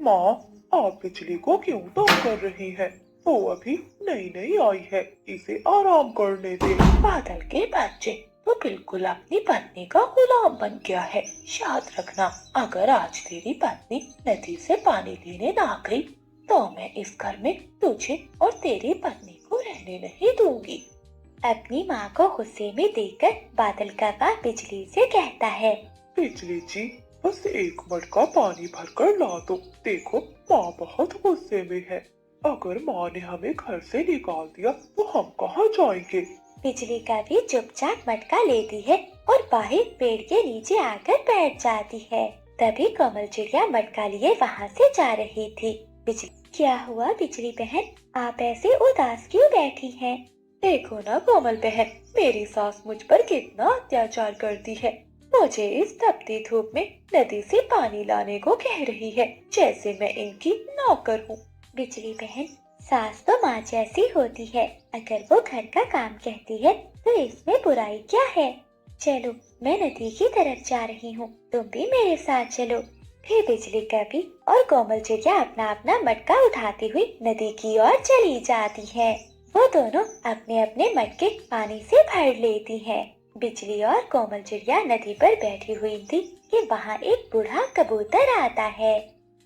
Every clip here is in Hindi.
माँ, आप बिजली को क्यों तंग कर रही हैं? वो अभी नई नई आई है, इसे आराम करने दे। बादल के बच्चे तो बिल्कुल अपनी पत्नी का गुलाम बन गया है। याद रखना, अगर आज तेरी पत्नी नदी से पानी लेने ना गई तो मैं इस घर में तुझे और तेरी पत्नी को रहने नहीं दूंगी। अपनी माँ को गुस्से में देखकर बादल का बाप बिजली से कहता है, बिजली जी, बस एक मटका पानी भरकर ला दो। देखो, माँ बहुत गुस्से में है। अगर माँ ने हमें घर से निकाल दिया तो हम कहाँ जाएंगे? बिजली का भी चुपचाप मटका लेती है और बाहर पेड़ के नीचे आकर बैठ जाती है। तभी कमल चिड़िया मटका लिए वहाँ से जा रही थी। बिजली, क्या हुआ बिजली बहन, आप ऐसे उदास क्यों बैठी हैं? देखो ना कोमल बहन, मेरी सास मुझ पर कितना अत्याचार करती है। मुझे इस तपती धूप में नदी से पानी लाने को कह रही है, जैसे मैं इनकी नौकर हूँ। बिजली बहन, सास तो माँ जैसी होती है। अगर वो घर का काम कहती है तो इसमें बुराई क्या है? चलो, मैं नदी की तरफ जा रही हूँ, तुम भी मेरे साथ चलो। फिर बिजली कभी और कोमल चिड़िया अपना अपना मटका उठाती हुई नदी की ओर चली जाती है। वो दोनों अपने अपने मटके पानी से भर लेती हैं। बिजली और कोमल चिड़िया नदी पर बैठी हुई थी कि वहाँ एक बूढ़ा कबूतर आता है।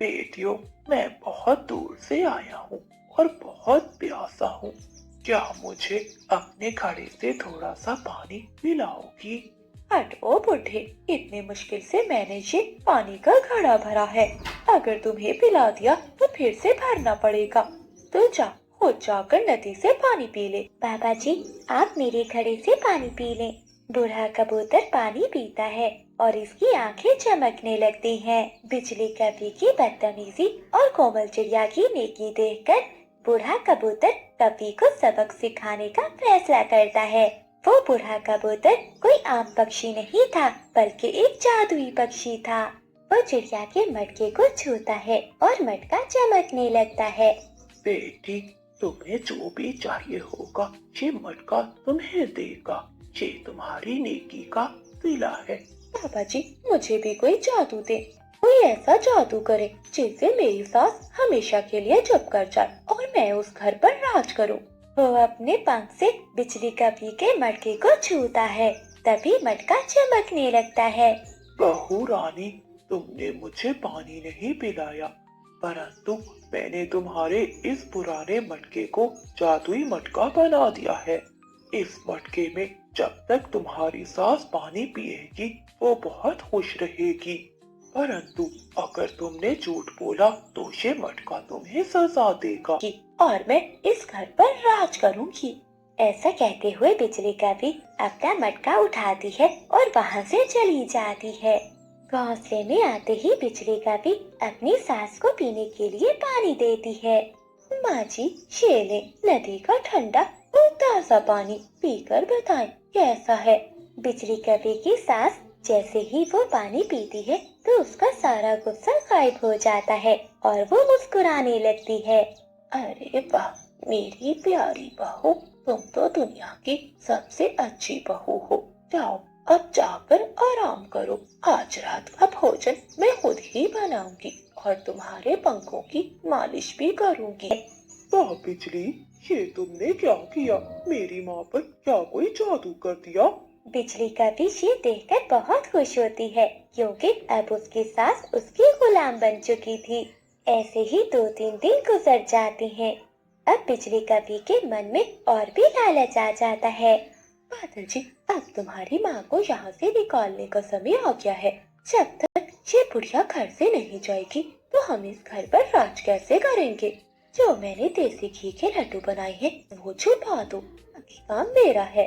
बेटियों, मैं बहुत दूर से आया हूँ और बहुत प्यासा हूँ। क्या मुझे अपने घड़े से थोड़ा सा पानी पिलाओगी? हट ओ बूढ़े, इतनी मुश्किल से मैंने ये पानी का घड़ा भरा है। अगर तुम्हें पिला दिया तो फिर से भरना पड़ेगा। तो जा, खुद जाकर नदी से पानी पी ले। बाबा जी, आप मेरे घड़े से पानी पी लें। बूढ़ा कबूतर पानी पीता है और इसकी आंखें चमकने लगती हैं। बिजली कभी की बदतमीजी और कोमल चिड़िया की नेकी देखकर बूढ़ा कबूतर कभी को सबक सिखाने का फैसला करता है। वो बूढ़ा कबूतर कोई आम पक्षी नहीं था, बल्कि एक जादुई पक्षी था। वो चिड़िया के मटके को छूता है और मटका चमकने लगता है। बेटी, तुम्हें जो भी चाहिए होगा ये मटका तुम्हें देगा। ये तुम्हारी नेकी का सिला है। पापा जी, मुझे भी कोई जादू दे, कोई ऐसा जादू करे जिससे मेरी सास हमेशा के लिए चुप कर जाए और मैं उस घर पर राज करूं। वो अपने पंख से बिजली कभी के मटके को छूता है, तभी मटका चमकने लगता है। बहू रानी, तुमने मुझे पानी नहीं पिलाया, परंतु मैंने तुम्हारे इस पुराने मटके को जादुई मटका बना दिया है। इस मटके में जब तक तुम्हारी सास पानी पिएगी वो बहुत खुश रहेगी, परंतु अगर तुमने झूठ बोला तो ये मटका तुम्हें सजा देगा और मैं इस घर पर राज करूंगी। ऐसा कहते हुए बिजली कभी अपना मटका उठाती है और वहाँ से चली जाती है। घोंसले में आते ही बिजली कभी अपनी सास को पीने के लिए पानी देती है। माँ जी, ये ले नदी का ठंडा और ताज़ा पानी, पीकर बताएं कैसा है। बिजली कभी की सास जैसे ही वो पानी पीती है तो उसका सारा गुस्सा गायब हो जाता है और वो मुस्कुराने लगती है। अरे वाह, मेरी प्यारी बहू, तुम तो दुनिया की सबसे अच्छी बहू हो। जाओ, अब जाकर आराम करो। आज रात का भोजन मैं खुद ही बनाऊंगी और तुम्हारे पंखों की मालिश भी करूंगी। वाह बिजली, ये तुमने क्या किया? मेरी माँ पर क्या कोई जादू कर दिया? बिजली कभी ये देखकर बहुत खुश होती है, क्योंकि अब उसकी सास उसकी गुलाम बन चुकी थी। ऐसे ही 2-3 दिन गुजर जाते हैं। अब बिजली कभी के मन में और भी लालच आ जाता है। बादल जी, अब तुम्हारी माँ को यहाँ से निकालने का समय आ गया है। जब तक ये बुढ़िया घर से नहीं जाएगी तो हम इस घर पर राज कैसे करेंगे? जो मैंने देसी घी के लड्डू बनाए हैं वो छुपा दो, बाकी काम मेरा है।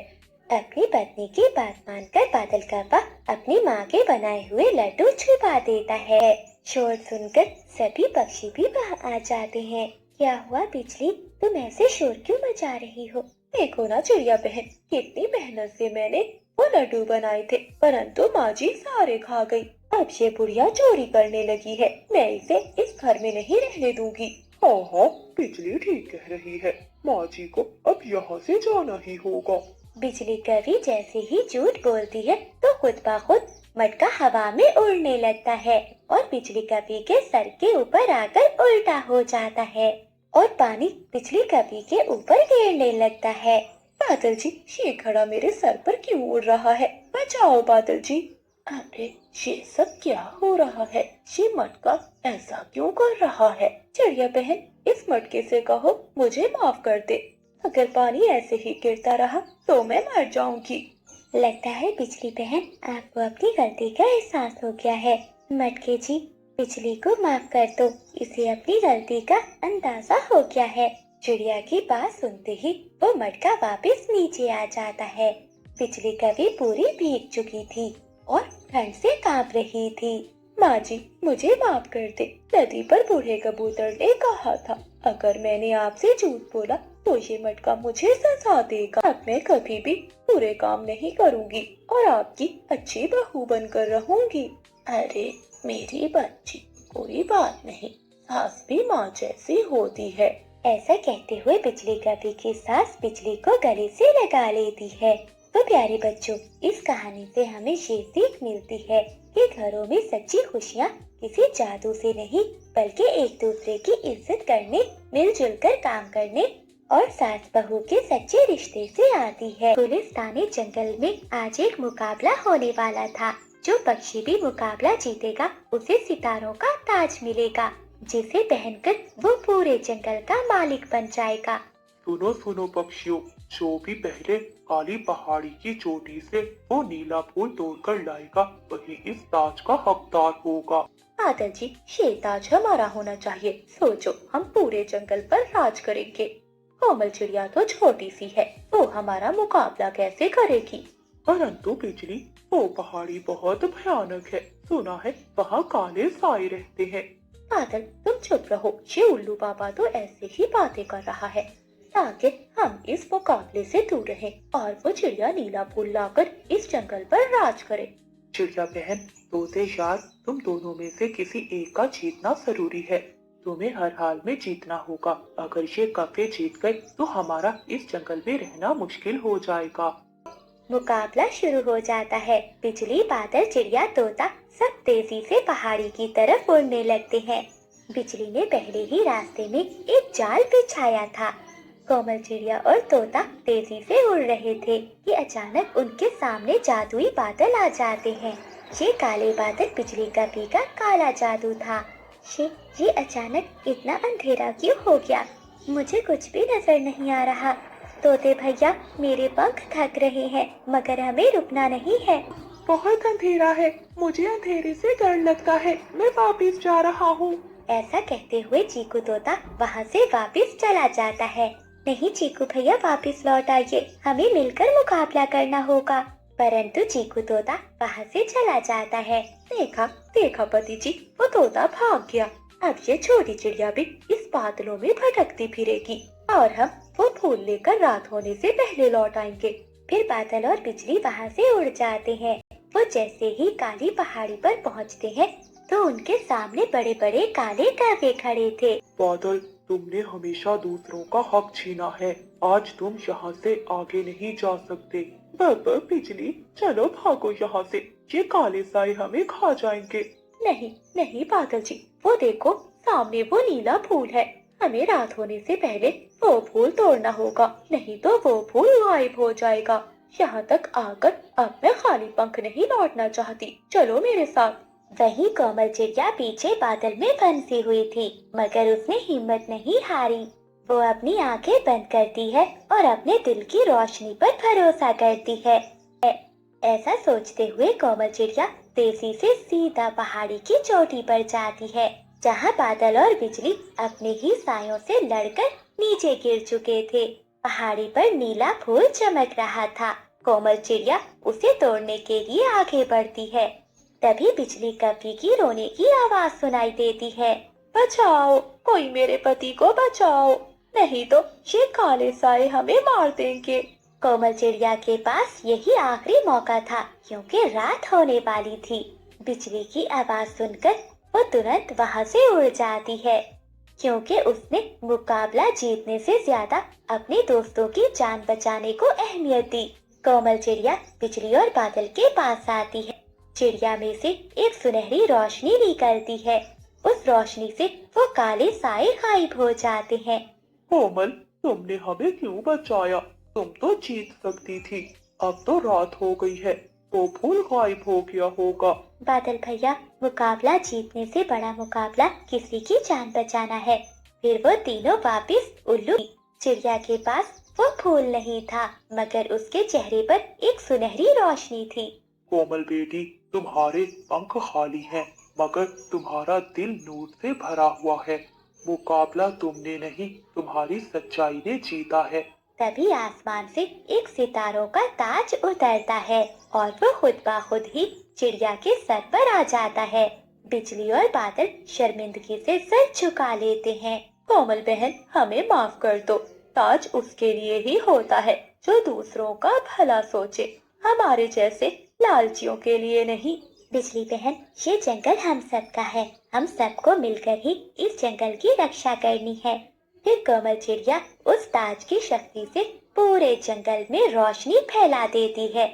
अपनी पत्नी की बात मानकर बादल काका अपनी माँ के बनाए हुए लड्डू छुपा देता है। शोर सुनकर सभी पक्षी भी वहाँ आ जाते हैं। क्या हुआ बिजली, तुम ऐसे शोर क्यों मचा रही हो? देखो ना चिड़िया बहन, कितनी मेहनत से मैंने वो लड्डू बनाए थे, परंतु माँ जी सारे खा गई। अब ये बुढ़िया चोरी करने लगी है, मैं इसे इस घर में नहीं रहने दूंगी। हाँ हाँ, बिजली ठीक कह रही है। माँ जी को अब यहाँ से जाना ही होगा। बिजली कभी जैसे ही झूठ बोलती है तो खुद ब खुद मटका हवा में उड़ने लगता है और बिजली कभी के सर के ऊपर आकर उल्टा हो जाता है और पानी बिजली कभी के ऊपर गिरने लगता है। बादल जी, ये घड़ा मेरे सर पर क्यों उड़ रहा है? बचाओ बादल जी। अरे ये सब क्या हो रहा है? ये मटका ऐसा क्यों कर रहा है? चिड़िया बहन, इस मटके से कहो मुझे माफ कर दे। अगर पानी ऐसे ही गिरता रहा तो मैं मर जाऊंगी। लगता है बिजली बहन आपको अपनी गलती का एहसास हो गया है। मटके जी, बिजली को माफ कर दो, इसे अपनी गलती का अंदाजा हो गया है। चिड़िया की बात सुनते ही वो मटका वापस नीचे आ जाता है। बिजली कभी पूरी भीग चुकी थी और ठंड से कांप रही थी। माँ जी, मुझे माफ कर दे। नदी पर बूढ़े कबूतर ने कहा था, अगर मैंने आपसे झूठ बोला तो ये मटका मुझे सजा देगा। अब मैं कभी भी बुरे काम नहीं करूँगी और आपकी अच्छी बहू बनकर रहूंगी। अरे मेरी बच्ची, कोई बात नहीं, सास भी माँ जैसी होती है। ऐसा कहते हुए बिजली कभी की सास बिजली को गले से लगा लेती है। तो प्यारे बच्चों, इस कहानी से हमें ये सीख मिलती है कि घरों में सच्ची खुशियाँ किसी जादू से नहीं बल्कि एक दूसरे की इज्जत करने, मिलजुल कर काम करने और सास बहू के सच्चे रिश्ते से आती है। गुलिस्तानी जंगल में आज एक मुकाबला होने वाला था। जो पक्षी भी मुकाबला जीतेगा उसे सितारों का ताज मिलेगा, जिसे पहनकर वो पूरे जंगल का मालिक बन जाएगा। सुनो सुनो पक्षियों, जो भी पहले काली पहाड़ी की चोटी से वो नीला फूल तोड़कर लाएगा वही इस ताज का हकदार होगा। बादल जी, ये ताज हमारा होना चाहिए। सोचो, हम पूरे जंगल पर राज करेंगे। कोमल चिड़िया तो छोटी सी है, वो हमारा मुकाबला कैसे करेगी? परंतु बिजली, वो पहाड़ी बहुत भयानक है। सुना है वहाँ काले साए रहते हैं। बादल, तुम चुप रहो। ये उल्लू बाबा तो ऐसे ही बातें कर रहा है ताकि हम इस मुकाबले से दूर रहें और वो चिड़िया नीला फूल लाकर इस जंगल पर राज करे। चिड़िया बहन, तोते यार, तुम दोनों में से किसी एक का जीतना जरूरी है। तुम्हें हर हाल में जीतना होगा। अगर ये कफे जीत गए तो हमारा इस जंगल में रहना मुश्किल हो जाएगा। मुकाबला शुरू हो जाता है। बिजली, बादल, चिड़िया, तोता सब तेजी से पहाड़ी की तरफ उड़ने लगते हैं। बिजली ने पहले ही रास्ते में एक जाल बिछाया था। कोमल चिड़िया और तोता तेजी से उड़ रहे थे कि अचानक उनके सामने जादुई बादल आ जाते हैं। ये काले बादल बिजली का पीका काला जादू था। ये अचानक इतना अंधेरा क्यों हो गया? मुझे कुछ भी नजर नहीं आ रहा। तोते भैया, मेरे पंख थक रहे हैं मगर हमें रुकना नहीं है। बहुत अंधेरा है, मुझे अंधेरे से डर लगता है, मैं वापस जा रहा हूँ। ऐसा कहते हुए चीकू तोता वहाँ से वापस चला जाता है। नहीं चीकू भैया, वापस लौट आइए, हमें मिलकर मुकाबला करना होगा। परंतु चीकू तोता वहाँ से चला जाता है। देखा देखा पति जी, वो तोता भाग गया। अब ये छोटी चिड़िया भी इस बादलों में भटकती फिरेगी और हम वो फूल लेकर रात होने से पहले लौट आएंगे। फिर बादल और बिजली वहाँ से उड़ जाते हैं। वो जैसे ही काली पहाड़ी पर पहुँचते हैं तो उनके सामने बड़े बड़े काले कौवे खड़े थे। बादल, तुमने हमेशा दूसरों का हक छीना है। आज तुम यहाँ से आगे नहीं जा सकते। बाबा बिजली, चलो भागो यहाँ से, ये काले साए हमें खा जाएंगे। नहीं नहीं बादल जी, वो देखो सामने वो नीला फूल है। हमें रात होने से पहले वो फूल तोड़ना होगा, नहीं तो वो फूल गायब हो जाएगा। यहाँ तक आकर अब मैं खाली पंख नहीं लौटना चाहती, चलो मेरे साथ। वही कोमल चिड़िया पीछे बादल में फंसी हुई थी मगर उसने हिम्मत नहीं हारी। वो अपनी आंखें बंद करती है और अपने दिल की रोशनी पर भरोसा करती है। ऐसा सोचते हुए कोमल चिड़िया तेजी से सीधा पहाड़ी की चोटी पर जाती है, जहाँ बादल और बिजली अपने ही सायों से लड़कर नीचे गिर चुके थे। पहाड़ी पर नीला फूल चमक रहा था। कोमल चिड़िया उसे तोड़ने के लिए आगे बढ़ती है। तभी बिजली कभी की रोने की आवाज सुनाई देती है। बचाओ, कोई मेरे पति को बचाओ, नहीं तो ये काले साए हमें मार देंगे। कोमल चिड़िया के पास यही आखिरी मौका था क्योंकि रात होने वाली थी। बिजली की आवाज सुनकर वो तुरंत वहाँ से उड़ जाती है क्योंकि उसने मुकाबला जीतने से ज्यादा अपने दोस्तों की जान बचाने को अहमियत दी। कोमल चिड़िया बिजली और बादल के पास आती है। चिड़िया में से एक सुनहरी रोशनी निकलती है। उस रोशनी से वो काले साए गायब हो जाते हैं। कोमल, तुमने हमें क्यों बचाया? तुम तो जीत सकती थी। अब तो रात हो गई है, वो फूल गायब हो गया होगा। बादल भैया, मुकाबला जीतने से बड़ा मुकाबला किसी की जान बचाना है। फिर वो तीनों वापिस उल्लू। चिड़िया के पास वो फूल नहीं था, मगर उसके चेहरे पर एक सुनहरी रोशनी थी। कोमल बेटी, तुम्हारे पंख खाली हैं, मगर तुम्हारा दिल नूर से भरा हुआ है। मुकाबला तुमने नहीं, तुम्हारी सच्चाई ने जीता है। तभी आसमान से एक सितारों का ताज उतरता है और वो खुद ब खुद ही चिड़िया के सर पर आ जाता है। बिजली और बादल शर्मिंदगी से सर झुका लेते हैं। कोमल बहन, हमें माफ कर दो। ताज उसके लिए ही होता है जो दूसरों का भला सोचे, हमारे जैसे लालचियों के लिए नहीं। बिजली बहन, ये जंगल हम सबका है। हम सबको मिलकर ही इस जंगल की रक्षा करनी है। फिर कोमल चिड़िया उस ताज की शक्ति से पूरे जंगल में रोशनी फैला देती है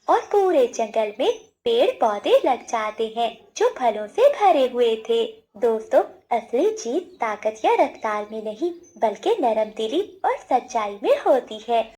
और पूरे जंगल में पेड़ पौधे लग जाते हैं जो फलों से भरे हुए थे। दोस्तों, असली जीत ताकत या रफ्तार में नहीं, बल्कि नरम दिली और सच्चाई में होती है।